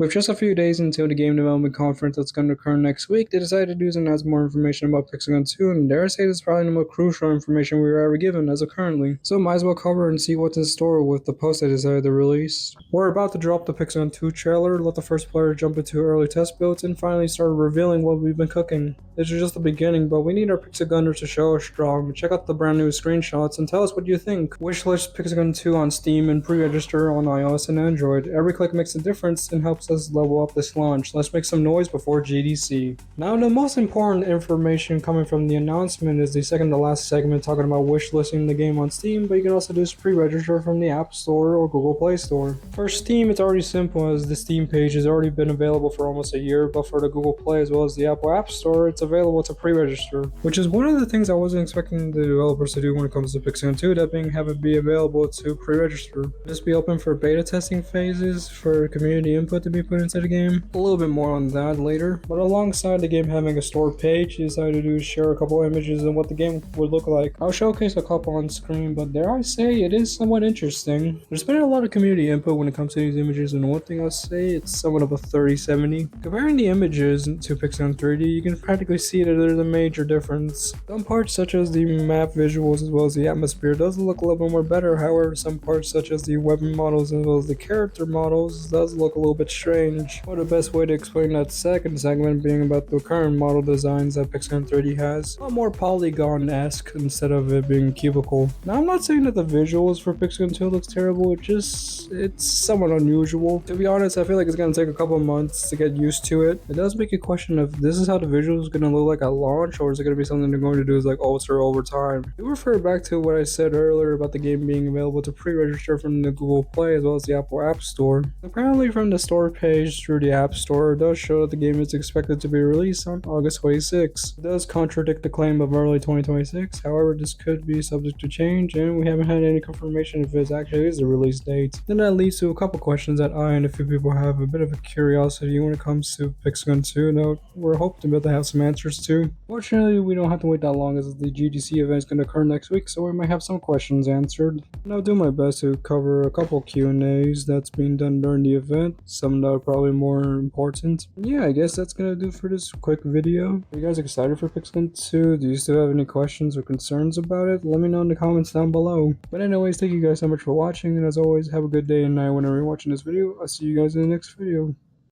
With just a few days until the game development conference that's going to occur next week, they decided to do some announce more information about Pixel 2, and dare I say this is probably the most crucial information we were ever given as of currently. So might as well cover and see what's in store with the post they decided to release. We're about to drop the Pixel 2 trailer, let the first player jump into early test builds, and finally start revealing what we've been cooking. This is just the beginning, but we need our Pixel Gunners to show us strong. Check out the brand new screenshots and tell us what you think. Wishlist Pixel 2 on Steam and pre-register on iOS and Android. Every click makes a difference and helps us level up this launch. Let's make some noise before GDC. Now, the most important information coming from the announcement is the second to last segment talking about wishlisting the game on Steam, but you can also do pre-register from the App Store or Google Play Store. For Steam, it's already simple as the Steam page has already been available for almost a year, but for the Google Play as well as the Apple App Store, it's available to pre-register, which is one of the things I wasn't expecting the developers to do when it comes to Pixel 2, that being have it be available to pre-register. Just be open for beta testing phases for community input to be put into the game. A little bit more on that later, but alongside the game having a store page, they decided to do is share a couple images and what the game would look like. I'll showcase a couple on screen, but dare I say it is somewhat interesting. There's been a lot of community input when it comes to these images, and one thing I'll say, it's somewhat of a 30-70. Comparing the images to Pixel 3D, you can practically see that there's a major difference. Some parts such as the map visuals as well as the atmosphere does look a little bit more better, however some parts such as the weapon models as well as the character models does look a little bit strange. Or the best way to explain that second segment being about the current model designs that Pixel 3D has. A lot more polygon-esque instead of it being cubical. Now I'm not saying that the visuals for Pixel 2 looks terrible, it's somewhat unusual. To be honest, I feel like it's gonna take a couple months to get used to it. It does make you question if this is how the visuals is gonna look like at launch, or is it gonna be something they're going to do is like alter over time. We refer back to what I said earlier about the game being available to pre-register from the Google Play as well as the Apple App Store. Apparently from the store page through the App Store, it does show that the game is expected to be released on August 26. It does contradict the claim of early 2026, however this could be subject to change and we haven't had any confirmation if it actually is the release date. Then that leads to a couple questions that I and a few people have a bit of a curiosity when it comes to Pixel 2 that we're hoping to be able to have some answers to. Fortunately, we don't have to wait that long as the GDC event is going to occur next week, so we might have some questions answered. And I'll do my best to cover a couple Q&As that's being done during the event, some that are probably more important. And yeah, I guess that's going to do it for this quick video. Are you guys excited for Pixel 2? Do you still have any questions or concerns about it? Let me know in the comments down below. But anyways, thank you guys so much for watching, and as always, have a good day and night whenever you're watching this video. I'll see you guys in the next video.